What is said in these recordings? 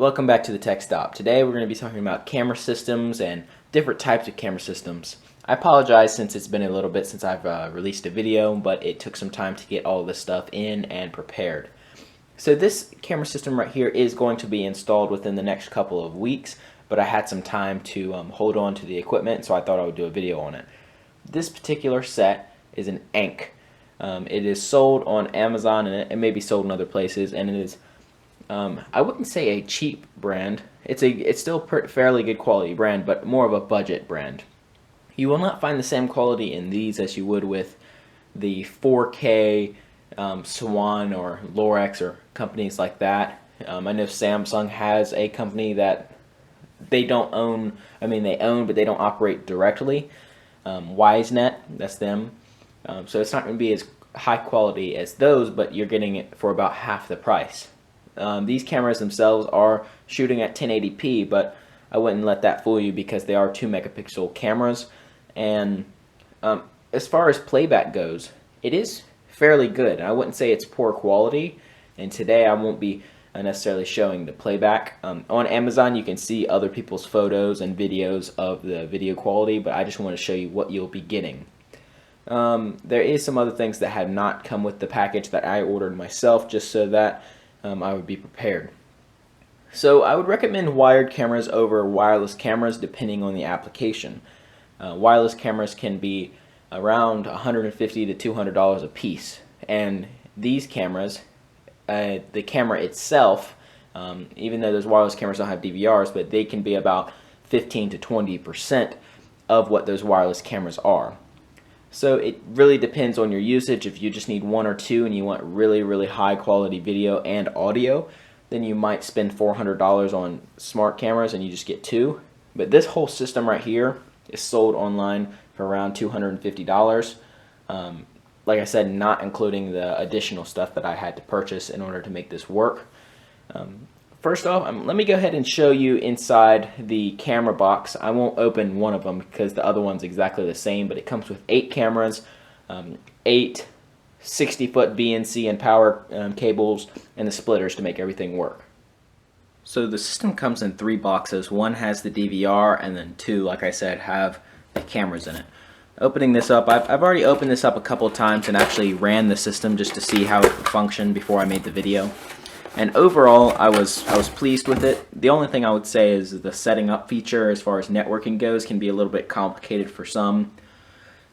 Welcome back to the Tech Stop. Today we're going to be talking about camera systems and different types of camera systems. I apologize since it's been a little bit since I've released a video, but it took some time to get all this stuff in and prepared. So this camera system right here is going to be installed within the next couple of weeks, but I had some time to hold on to the equipment, so I thought I would do a video on it. This particular set is an Annke. It is sold on Amazon and it may be sold in other places, and it is I wouldn't say a cheap brand. It's still fairly good quality brand, but more of a budget brand. You will not find the same quality in these as you would with the 4K Swan or Lorex or companies like that. I know Samsung has a company that they don't own. I mean, they own, but they don't operate directly. WiseNet, that's them. So it's not going to be as high quality as those, but you're getting it for about half the price. These cameras themselves are shooting at 1080p, but I wouldn't let that fool you because they are 2 megapixel cameras. And as far as playback goes, it is fairly good. I wouldn't say it's poor quality, and today I won't be necessarily showing the playback. On Amazon you can see other people's photos and videos of the video quality, but I just want to show you what you'll be getting. There is some other things that have not come with the package that I ordered myself, just so that I would be prepared. So I would recommend wired cameras over wireless cameras depending on the application. Wireless cameras can be around $150 to $200 a piece, and these cameras, the camera itself, even though those wireless cameras don't have DVRs, but they can be about 15 to 20% of what those wireless cameras are. So it really depends on your usage. If you just need 1 or 2 and you want really high quality video and audio, then you might spend $400 on smart cameras and you just get 2. But this whole system right here is sold online for around $250. Like I said, not including the additional stuff that I had to purchase in order to make this work. First off, let me go ahead and show you inside the camera box. I won't open one of them because the other one's exactly the same, but it comes with 8 cameras, 8 60-foot Bnc and power cables, and the splitters to make everything work. So the system comes in 3 boxes. One has the DVR, and then 2, like I said, have the cameras in it. Opening this up, I've already opened this up a couple of times and actually ran the system just to see how it functioned before I made the video. And overall, I was pleased with it. The only thing I would say is the setting up feature as far as networking goes can be a little bit complicated for some.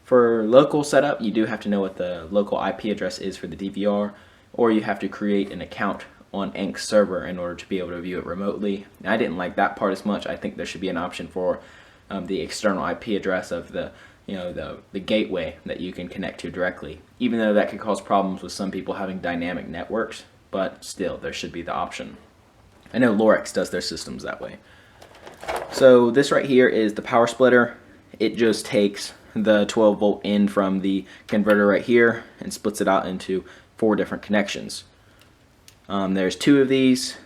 For local setup, you do have to know what the local IP address is for the DVR, or you have to create an account on Annke's server in order to be able to view it remotely. I didn't like that part as much. I think there should be an option for the external IP address of the gateway that you can connect to directly, even though that could cause problems with some people having dynamic networks. But still, there should be the option. I know Lorex does their systems that way. So this right here is the power splitter. It just takes the 12 volt in from the converter right here and splits it out into 4 different connections. There's 2 of these.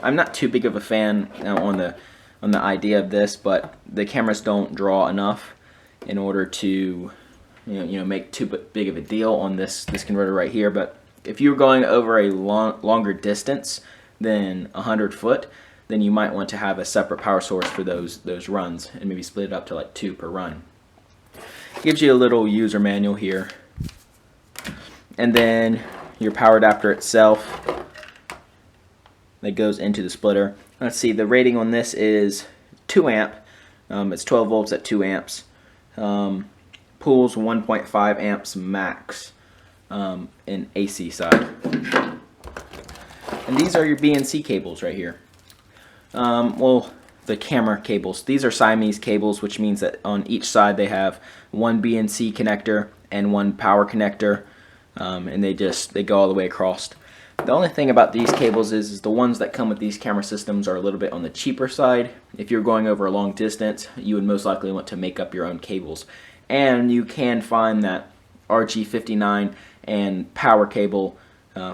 I'm not too big of a fan on the idea of this, but the cameras don't draw enough in order to make too big of a deal on this converter right here. But if you're going over a longer distance than 100 foot, then you might want to have a separate power source for those runs and maybe split it up to like 2 per run. Gives you a little user manual here. And then your power adapter itself that goes into the splitter. Let's see, the rating on this is 2 amp. It's 12 volts at 2 amps. Pulls 1.5 amps max. In AC side. And these are your Bnc cables right here. Well, the camera cables. These are Siamese cables, which means that on each side they have 1 Bnc connector and 1 power connector, and they go all the way across. The only thing about these cables is the ones that come with these camera systems are a little bit on the cheaper side. If you're going over a long distance, you would most likely want to make up your own cables. And you can find that RG59 and power cable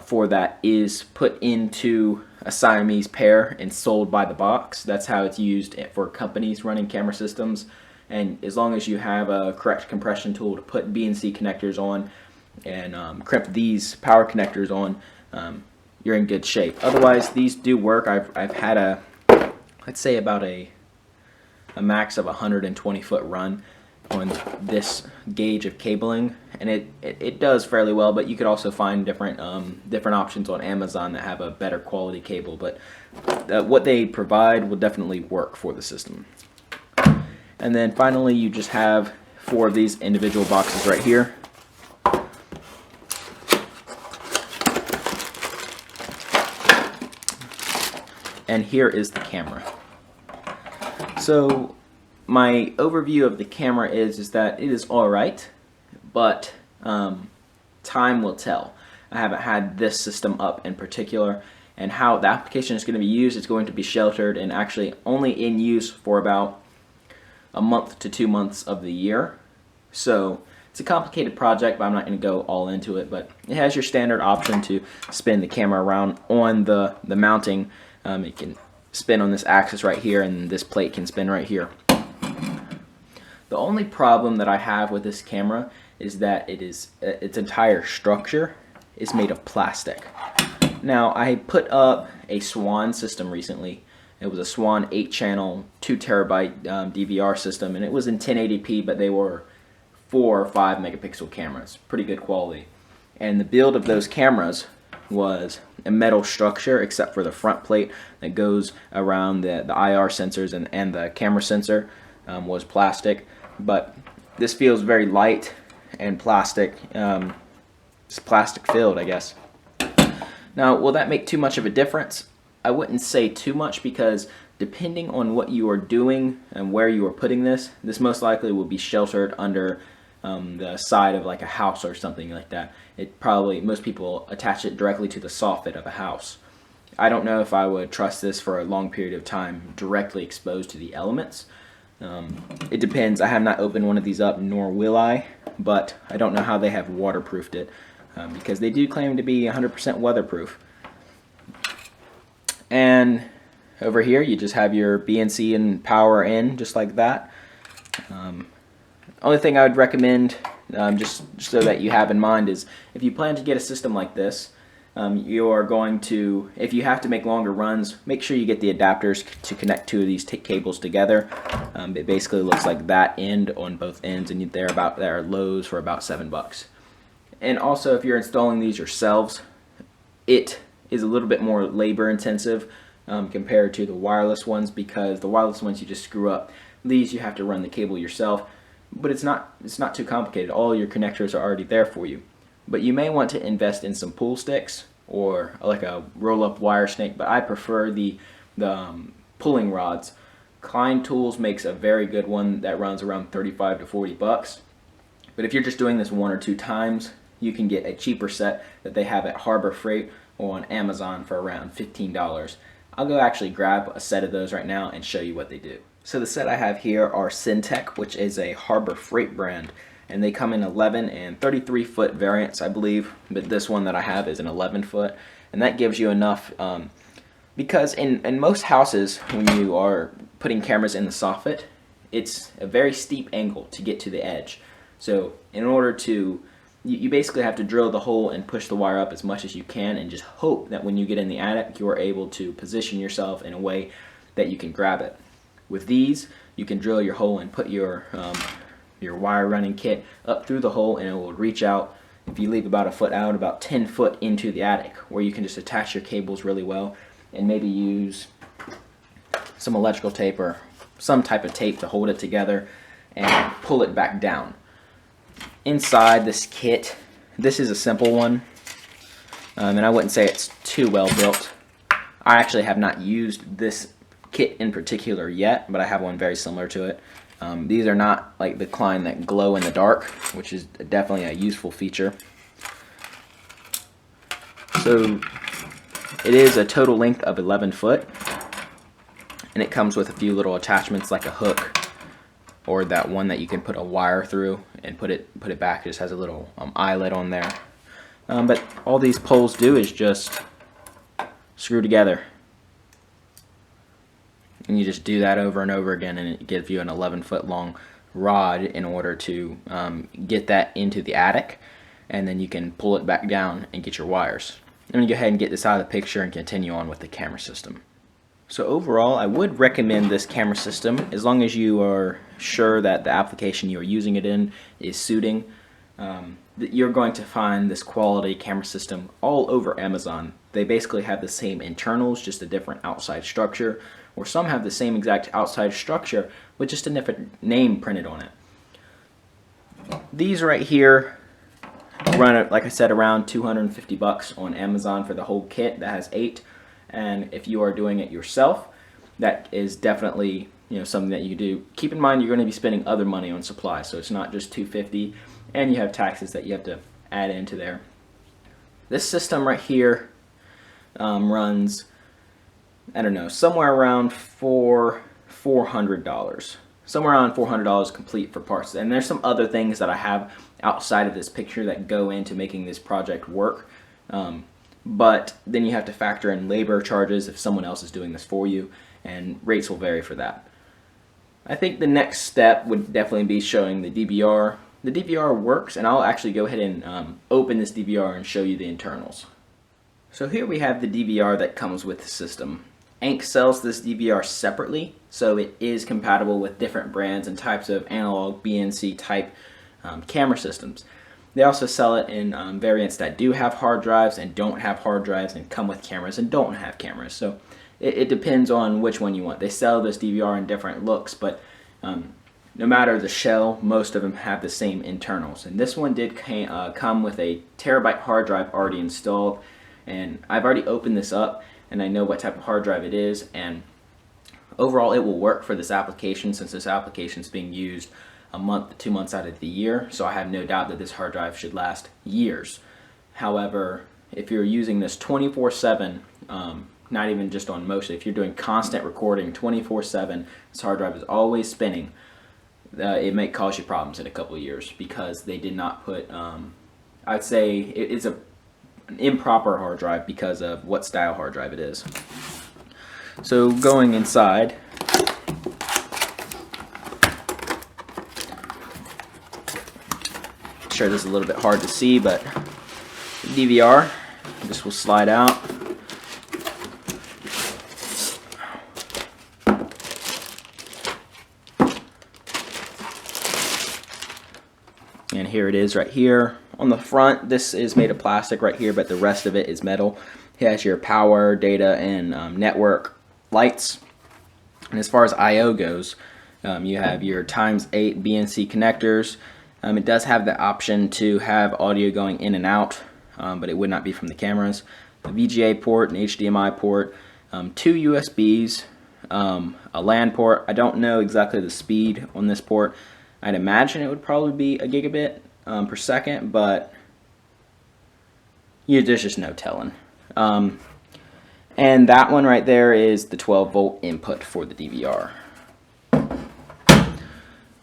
for that is put into a Siamese pair and sold by the box. That's how it's used for companies running camera systems. And as long as you have a correct compression tool to put Bnc connectors on and crimp these power connectors on, you're in good shape. Otherwise, these do work. I've had a, let's say about a max of 120 foot run on this gauge of cabling, and it does fairly well. But you could also find different options on Amazon that have a better quality cable. But what they provide will definitely work for the system. And then finally, you just have 4 of these individual boxes right here. And here is the camera. So my overview of the camera is that it is alright, but time will tell. I haven't had this system up in particular, and how the application is going to be used is going to be sheltered and actually only in use for about a month to 2 months of the year. So it's a complicated project, but I'm not going to go all into it. But it has your standard option to spin the camera around on the mounting. It can spin on this axis right here, and this plate can spin right here. The only problem that I have with this camera is that its entire structure is made of plastic. Now, I put up a Swan system recently. It was a Swan 8-channel, 2 terabyte DVR system, and it was in 1080p, but they were 4 or 5 megapixel cameras. Pretty good quality. And the build of those cameras was a metal structure except for the front plate that goes around the IR sensors, and the camera sensor was plastic. But this feels very light and plastic. It's plastic filled, I guess. Now, will that make too much of a difference? I wouldn't say too much, because depending on what you are doing and where you are putting this most likely will be sheltered under the side of like a house or something like that. Most people attach it directly to the soffit of a house. I don't know if I would trust this for a long period of time directly exposed to the elements. It depends. I have not opened one of these up, nor will I, but I don't know how they have waterproofed it, because they do claim to be 100% weatherproof. And over here you just have your BNC and power in, just like that. Only thing I would recommend, just so that you have in mind, is if you plan to get a system like this, you are going to, if you have to make longer runs, make sure you get the adapters to connect 2 of these cables together. It basically looks like that end on both ends, and there are Lowe's for about $7. And also, if you're installing these yourselves, it is a little bit more labor intensive compared to the wireless ones, because the wireless ones you just screw up. These you have to run the cable yourself, but it's not too complicated. All your connectors are already there for you. But you may want to invest in some pool sticks or like a roll-up wire snake, but I prefer the pulling rods. Klein Tools makes a very good one that runs around $35 to $40. But if you're just doing this 1 or 2 times, you can get a cheaper set that they have at Harbor Freight or on Amazon for around $15. I'll go actually grab a set of those right now and show you what they do. So the set I have here are Syntec, which is a Harbor Freight brand, and they come in 11 and 33 foot variants, I believe, but this one that I have is an 11 foot, and that gives you enough, because in most houses, when you are putting cameras in the soffit, it's a very steep angle to get to the edge. So in order to, you basically have to drill the hole and push the wire up as much as you can, and just hope that when you get in the attic, you are able to position yourself in a way that you can grab it. With these, you can drill your hole and put your wire running kit up through the hole, and it will reach out, if you leave about a foot out, about 10 foot into the attic, where you can just attach your cables really well and maybe use some electrical tape or some type of tape to hold it together and pull it back down. Inside this kit, this is a simple one, and I wouldn't say it's too well built. I actually have not used this kit in particular yet, but I have one very similar to it. These are not like the Klein that glow in the dark, which is definitely a useful feature. So it is a total length of 11 foot, and it comes with a few little attachments like a hook, or that one that you can put a wire through and put it back. It just has a little eyelet on there. But all these poles do is just screw together. And you just do that over and over again, and it gives you an 11-foot long rod in order to get that into the attic, and then you can pull it back down and get your wires. I'm going to go ahead and get this out of the picture and continue on with the camera system. So overall, I would recommend this camera system as long as you are sure that the application you are using it in is suiting. You're going to find this quality camera system all over Amazon. They basically have the same internals, just a different outside structure, or some have the same exact outside structure with just a different name printed on it. These right here run, like I said, around 250 bucks on Amazon for the whole kit that has 8. And if you are doing it yourself, that is definitely, something that you do. Keep in mind you're going to be spending other money on supplies, so it's not just $250, and you have taxes that you have to add into there. This system right here runs, I don't know, somewhere around $400. Somewhere around $400 complete for parts. And there's some other things that I have outside of this picture that go into making this project work. But then you have to factor in labor charges if someone else is doing this for you, and rates will vary for that. I think the next step would definitely be showing the DVR. The DVR works, and I'll actually go ahead and open this DVR and show you the internals. So here we have the DVR that comes with the system. Annke sells this DVR separately, so it is compatible with different brands and types of analog BNC type camera systems. They also sell it in variants that do have hard drives and don't have hard drives, and come with cameras and don't have cameras. So it depends on which one you want. They sell this DVR in different looks, but no matter the shell, most of them have the same internals. And this one did come with a terabyte hard drive already installed, and I've already opened this up and I know what type of hard drive it is, and overall it will work for this application, since this application is being used a month to 2 months out of the year, so I have no doubt that this hard drive should last years. However, if you're using this 24/7, not even just on motion, if you're doing constant recording 24/7, this hard drive is always spinning, it may cause you problems in a couple of years, because they did not put, I'd say it's an improper hard drive because of what style hard drive it is. So going inside, sure this is a little bit hard to see, but the DVR, this will slide out. And here it is right here. On the front, this is made of plastic right here, but the rest of it is metal. It has your power, data, and network lights. And as far as I/O goes, you have your ×8 BNC connectors. It does have the option to have audio going in and out, but it would not be from the cameras. A VGA port, an HDMI port, 2 USBs, a LAN port. I don't know exactly the speed on this port. I'd imagine it would probably be a gigabit per second, but there's just no telling. And that one right there is the 12-volt input for the DVR.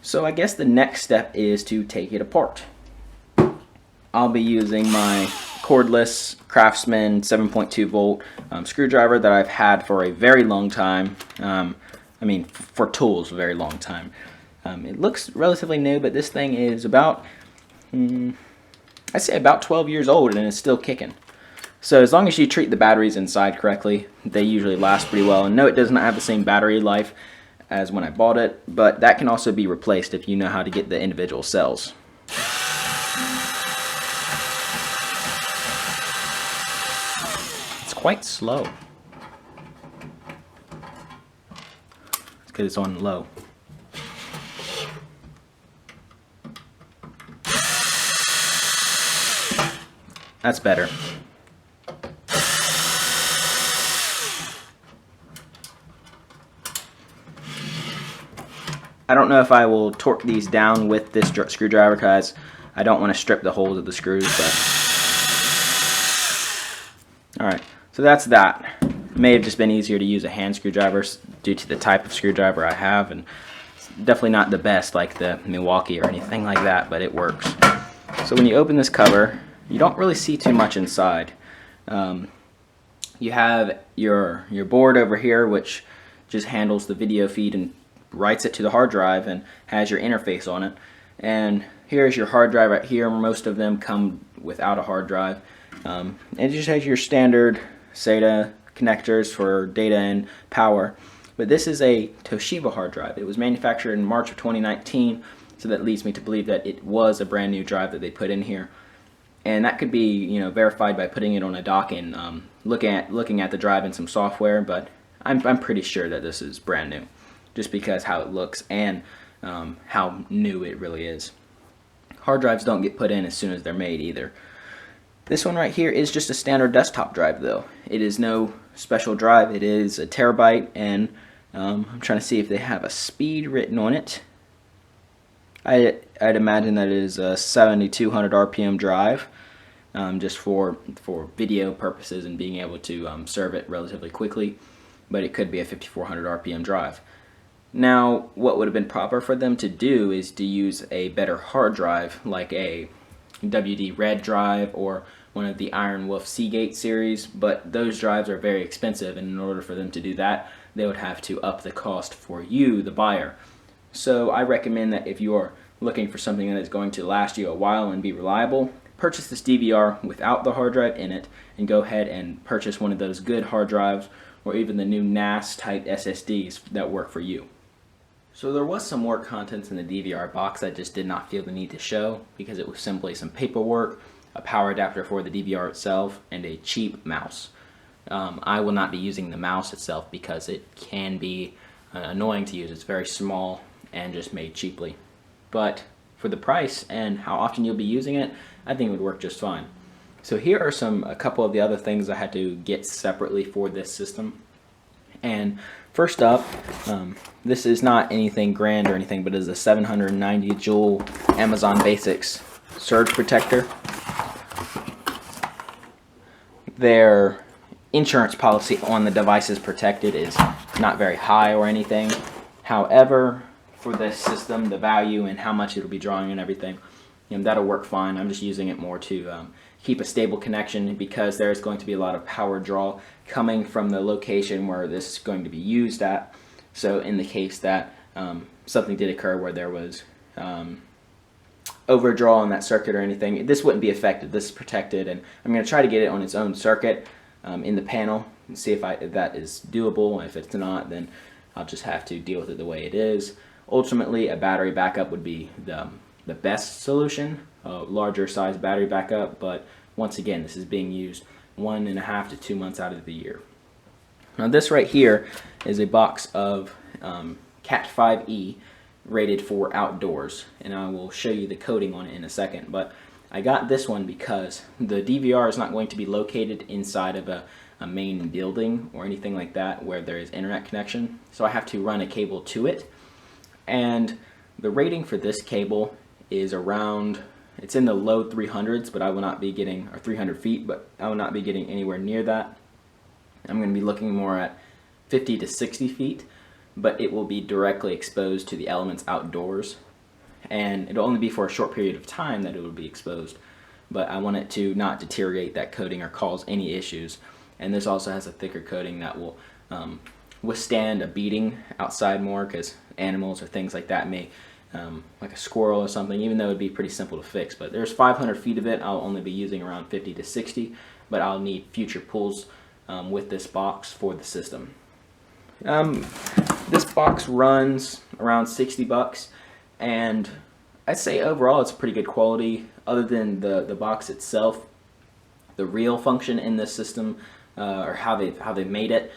So I guess the next step is to take it apart. I'll be using my cordless Craftsman 7.2 volt screwdriver that I've had for a very long time. I mean, for tools, a very long time. It looks relatively new, but this thing is about, I'd say about 12 years old, and it's still kicking. So as long as you treat the batteries inside correctly, they usually last pretty well. And no, it does not have the same battery life as when I bought it, but that can also be replaced if you know how to get the individual cells. It's quite slow. It's because it's on low. That's better. I don't know if I will torque these down with this screwdriver, because I don't want to strip the holes of the screws. But alright, so that's that. It may have just been easier to use a hand screwdriver due to the type of screwdriver I have, and it's definitely not the best like the Milwaukee or anything like that, but it works. So when you open this cover, you don't really see too much inside. You have your board over here, which just handles the video feed and writes it to the hard drive and has your interface on it. And here's your hard drive right here. Most of them come without a hard drive. It just has your standard SATA connectors for data and power. But this is a Toshiba hard drive. It was manufactured in March of 2019, so that leads me to believe that it was a brand new drive that they put in here. And that could be, verified by putting it on a dock and looking at the drive in some software. But I'm pretty sure that this is brand new, just because how it looks and how new it really is. Hard drives don't get put in as soon as they're made either. This one right here is just a standard desktop drive though. It is no special drive. It is a terabyte, and I'm trying to see if they have a speed written on it. I'd imagine that it is a 7200 RPM drive, just for video purposes and being able to serve it relatively quickly, but it could be a 5400 RPM drive. Now, what would have been proper for them to do is to use a better hard drive, like a WD Red drive or one of the Iron Wolf Seagate series, but those drives are very expensive, and in order for them to do that, they would have to up the cost for you, the buyer. So I recommend that if you are looking for something that is going to last you a while and be reliable, purchase this DVR without the hard drive in it, and go ahead and purchase one of those good hard drives, or even the new NAS type SSDs that work for you. So there was some more contents in the DVR box I just did not feel the need to show, because it was simply some paperwork, a power adapter for the DVR itself, and a cheap mouse. I will not be using the mouse itself because it can be annoying to use. It's very small and just made cheaply. But for the price and how often you'll be using it, I think it would work just fine. So here are a couple of the other things I had to get separately for this system. And first up, this is not anything grand or anything, but it is a 790 joule Amazon Basics surge protector. Their insurance policy on the devices protected is not very high or anything. However, for this system, the value and how much it'll be drawing and everything, that'll work fine. I'm just using it more to keep a stable connection, because there's going to be a lot of power draw coming from the location where this is going to be used at. So in the case that something did occur where there was overdraw on that circuit or anything, this wouldn't be affected. This is protected, and I'm going to try to get it on its own circuit in the panel and see if that is doable. If it's not, then I'll just have to deal with it the way it is. Ultimately, a battery backup would be the best solution, a larger size battery backup, but once again, this is being used 1.5 to 2 months out of the year. Now this right here is a box of Cat 5e rated for outdoors, and I will show you the coding on it in a second. But I got this one because the DVR is not going to be located inside of a main building or anything like that where there is internet connection, so I have to run a cable to it. And the rating for this cable is around, it's in the low 300s, but I will not be getting, or 300 feet, but I will not be getting anywhere near that. I'm going to be looking more at 50 to 60 feet, but it will be directly exposed to the elements outdoors, and it'll only be for a short period of time that it will be exposed, but I want it to not deteriorate that coating or cause any issues. And this also has a thicker coating that will withstand a beating outside more, because animals or things like that may, like a squirrel or something, even though it would be pretty simple to fix. But there's 500 feet of it. I'll only be using around 50 to 60, but I'll need future pulls with this box for the system. This box runs around 60 bucks, and I'd say overall it's pretty good quality. Other than the box itself, the reel function in this system, or how they made it,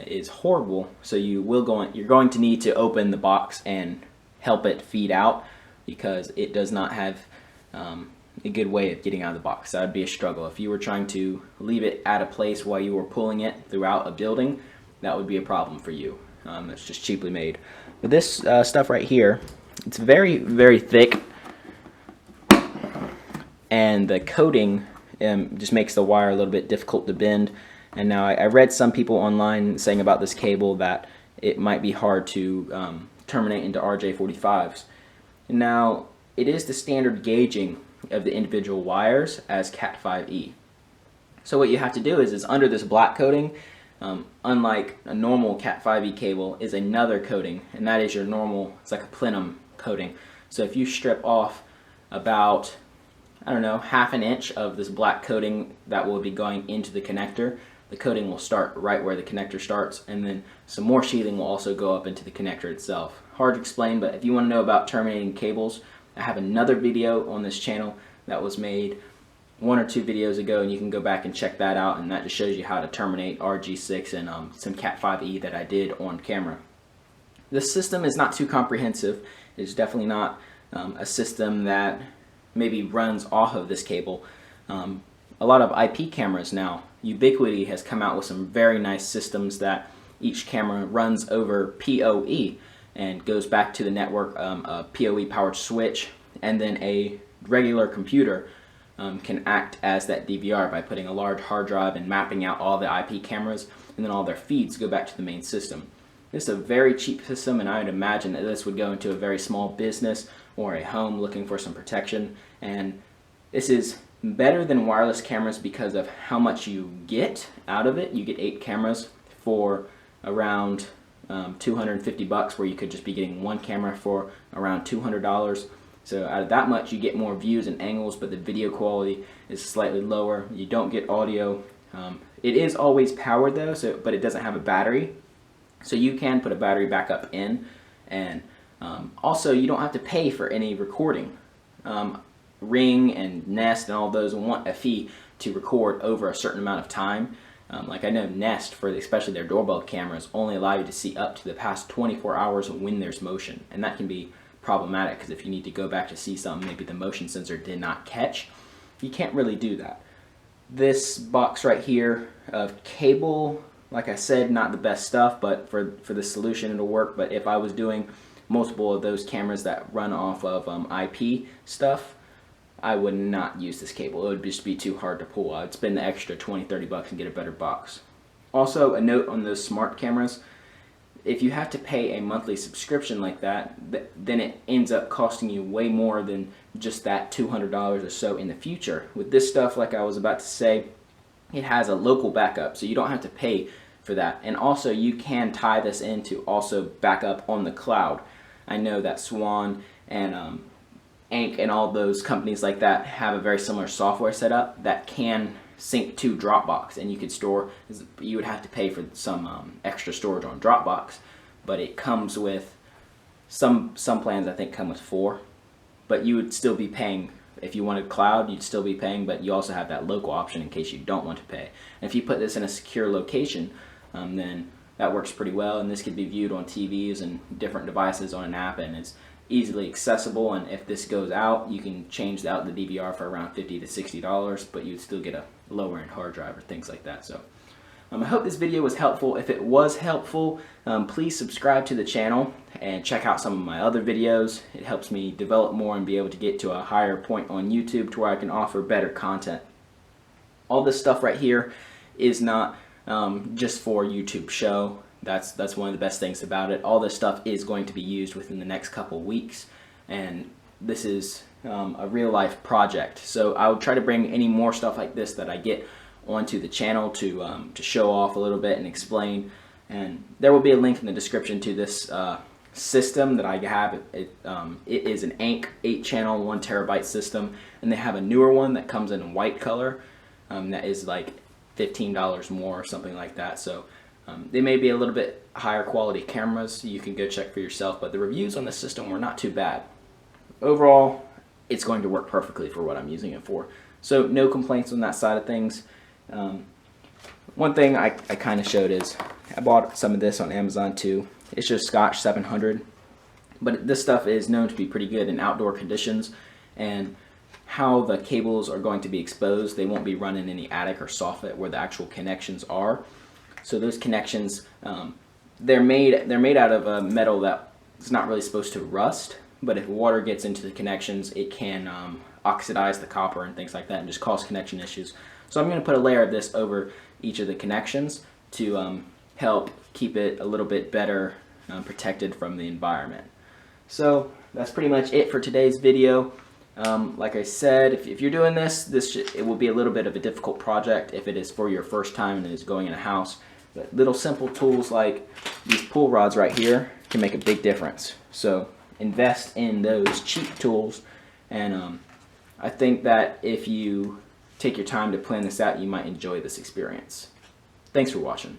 is horrible. So you're going to need to open the box and help it feed out, because it does not have a good way of getting out of the box. That would be a struggle. If you were trying to leave it at a place while you were pulling it throughout a building, that would be a problem for you. It's just cheaply made. But this stuff right here, it's very, very thick, and the coating just makes the wire a little bit difficult to bend. And now I read some people online saying about this cable that it might be hard to terminate into RJ45s. Now, it is the standard gauging of the individual wires as Cat 5e. So what you have to do is under this black coating, unlike a normal Cat 5e cable, is another coating, and that is your normal, it's like a plenum coating. So if you strip off about I don't know, half an inch of this black coating that will be going into the connector. The coating will start right where the connector starts, and then some more sheathing will also go up into the connector itself. Hard to explain, but if you want to know about terminating cables, I have another video on this channel that was made 1 or 2 videos ago, and you can go back and check that out, and that just shows you how to terminate RG6 and some Cat5e that I did on camera. This system is not too comprehensive. It's definitely not a system that maybe runs off of this cable. A lot of IP cameras now, Ubiquiti has come out with some very nice systems that each camera runs over PoE and goes back to the network, a PoE powered switch, and then a regular computer can act as that DVR by putting a large hard drive and mapping out all the IP cameras, and then all their feeds go back to the main system. This is a very cheap system, and I would imagine that this would go into a very small business or a home looking for some protection. And this is better than wireless cameras because of how much you get out of it. You get 8 cameras for around $250, where you could just be getting 1 camera for around $200. So out of that much, you get more views and angles, but the video quality is slightly lower. You don't get audio. It is always powered though, but it doesn't have a battery. So you can put a battery backup in, and also you don't have to pay for any recording. Ring and Nest and all those want a fee to record over a certain amount of time. Like I know Nest, for especially their doorbell cameras, only allow you to see up to the past 24 hours when there's motion, and that can be problematic because if you need to go back to see something maybe the motion sensor did not catch, you can't really do that. This box right here of cable, like I said, not the best stuff, but for this solution it'll work. But if I was doing multiple of those cameras that run off of IP stuff, I would not use this cable. It would just be too hard to pull. I'd spend the extra $20-30 and get a better box. Also, a note on those smart cameras: if you have to pay a monthly subscription like that, then it ends up costing you way more than just that $200 or so in the future. With this stuff, like I was about to say, it has a local backup, so you don't have to pay for that. And also, you can tie this into also backup on the cloud. I know that Swan and Annke and all those companies like that have a very similar software setup that can sync to Dropbox, and you could store. You would have to pay for some extra storage on Dropbox, but it comes with some plans. I think come with 4, but you would still be paying. If you wanted cloud, you'd still be paying, but you also have that local option in case you don't want to pay. And if you put this in a secure location, then that works pretty well, and this could be viewed on TVs and different devices on an app, and it's easily accessible. And if this goes out, you can change out the DVR for around $50 to $60, but you'd still get a lower end hard drive or things like that. So I hope this video was helpful. If it was helpful, please subscribe to the channel and check out some of my other videos. It helps me develop more and be able to get to a higher point on YouTube to where I can offer better content. All this stuff right here is not just for YouTube show. That's one of the best things about it. All this stuff is going to be used within the next couple weeks, and this is a real life project. So I will try to bring any more stuff like this that I get onto the channel to show off a little bit and explain. And there will be a link in the description to this system that I have. It is an Annke 8-channel 1 terabyte system, and they have a newer one that comes in white color that is like $15 more or something like that. So they may be a little bit higher quality cameras. You can go check for yourself, but the reviews on the system were not too bad. Overall, it's going to work perfectly for what I'm using it for. So no complaints on that side of things. One thing I kind of showed is I bought some of this on Amazon too. It's just Scotch 700, but this stuff is known to be pretty good in outdoor conditions, and how the cables are going to be exposed, they won't be run in any attic or soffit where the actual connections are. So those connections, they're made out of a metal that is not really supposed to rust, but if water gets into the connections, it can oxidize the copper and things like that and just cause connection issues. So I'm going to put a layer of this over each of the connections to help keep it a little bit better protected from the environment. So that's pretty much it for today's video. Like I said, if you're doing this, it will be a little bit of a difficult project if it is for your first time and it is going in a house. But little simple tools like these pull rods right here can make a big difference. So invest in those cheap tools, and I think that if you take your time to plan this out, you might enjoy this experience. Thanks for watching.